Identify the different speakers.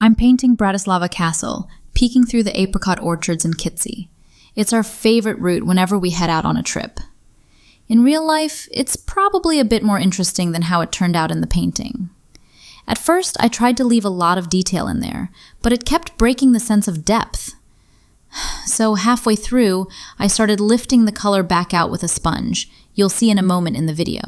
Speaker 1: I'm painting Bratislava Castle, peeking through the apricot orchards in Kittsee. It's our favorite route whenever we head out on a trip. In real life, it's probably a bit more interesting than how it turned out in the painting. At first, I tried to leave a lot of detail in there, but it kept breaking the sense of depth. So halfway through, I started lifting the color back out with a sponge. You'll see in a moment in the video.